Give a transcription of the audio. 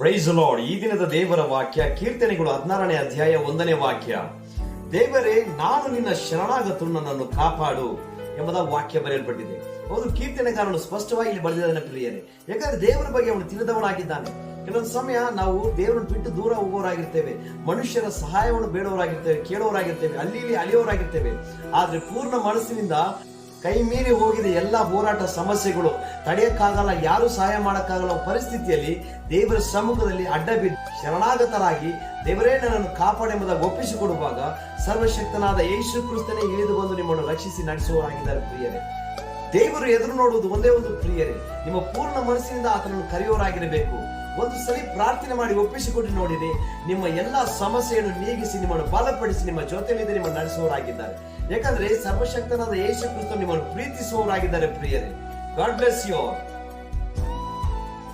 Price lord. ಈ ದಿನದ ದೇವರ ವಾಕ್ಯ ಕೀರ್ತನೆಗಳು 16ನೇ ಅಧ್ಯಾಯ 1ನೇ ವಾಕ್ಯ. ದೇವರೇ, ನಾನು ನಿನ್ನ ಶರಣಾಗತನು, ನನ್ನನ್ನು ಕಾಪಾಡು ಎಂಬುದ ವಾಕ್ಯ ಬರೆಯಲ್ಪಟ್ಟಿದೆ. ಹೌದು, ಕೀರ್ತನೆಗಾರನು ಸ್ಪಷ್ಟವಾಗಿ ಇಲ್ಲಿ ಬರೆದಿದ್ದಾನೆ ಪ್ರಿಯರೇ. ಯಾಕಂದ್ರೆ ದೇವರ ಬಗ್ಗೆ ಅವನು ತಿಳಿದವನಾಗಿದ್ದಾನೆ. ಕೆಲವೊಂದು ಸಮಯ ನಾವು ದೇವರನ್ನು ಬಿಟ್ಟು ದೂರ ಹೋಗೋರಾಗಿರ್ತೇವೆ, ಮನುಷ್ಯರ ಸಹಾಯವನ್ನು ಬೇಡವರಾಗಿರ್ತೇವೆ, ಕೇಳೋರಾಗಿರ್ತೇವೆ, ಅಲ್ಲಿ ಇಲ್ಲಿ ಅಲಿಯೋರಾಗಿರ್ತೇವೆ. ಆದ್ರೆ ಪೂರ್ಣ ಮನಸ್ಸಿನಿಂದ ಕೈ ಮೀರಿ ಹೋಗಿದೆ ಎಲ್ಲಾ ಹೋರಾಟ ಸಮಸ್ಯೆಗಳು, ತಡೆಯಕ್ಕಾಗಲ್ಲ, ಯಾರು ಸಹಾಯ ಮಾಡಕ್ಕಾಗಲ್ಲ ಪರಿಸ್ಥಿತಿಯಲ್ಲಿ ದೇವರ ಸಮ್ಮುಖದಲ್ಲಿ ಅಡ್ಡ ಬಿದ್ದು ಶರಣಾಗತರಾಗಿ ದೇವರೇ ನನ್ನನ್ನು ಕಾಪಾಡೆಂಬುದಾಗಿ ಒಪ್ಪಿಸಿಕೊಡುವಾಗ ಸರ್ವಶಕ್ತನಾದ ಯೇಸು ಕ್ರಿಸ್ತನೇ ಇಳಿದು ಬಂದು ನಿಮ್ಮನ್ನು ರಕ್ಷಿಸಿ ನಡೆಸುವವರಾಗಿದ್ದಾರೆ ಪ್ರಿಯರೇ. ದೇವರು ಎದುರು ನೋಡುವುದು ಒಂದೇ ಒಂದು ಪ್ರಿಯರೇ, ನಿಮ್ಮ ಪೂರ್ಣ ಮನಸ್ಸಿನಿಂದ ಆತನನ್ನು ಕರೆಯೋರಾಗಿರಬೇಕು. ಒಂದು ಸಲ ಪ್ರಾರ್ಥನೆ ಮಾಡಿ ಒಪ್ಪಿಸಿಕೊಟ್ಟು ನೋಡಿರಿ, ನಿಮ್ಮ ಎಲ್ಲಾ ಸಮಸ್ಯೆಯನ್ನು ನೀಗಿಸಿ ನಿಮ್ಮನ್ನು ಬಲಪಡಿಸಿ ನಿಮ್ಮ ಜೊತೆಯಲ್ಲಿದ್ದ ನಿಮ್ಮನ್ನು ನಡೆಸುವವರಾಗಿದ್ದಾರೆ. ಯಾಕಂದ್ರೆ ಸರ್ವಶಕ್ತನಾದ ಯೇಸು ಕ್ರಿಸ್ತ ನಿಮ್ಮನ್ನು ಪ್ರೀತಿಸುವವರಾಗಿದ್ದಾರೆ ಪ್ರಿಯರೇ. God bless you all.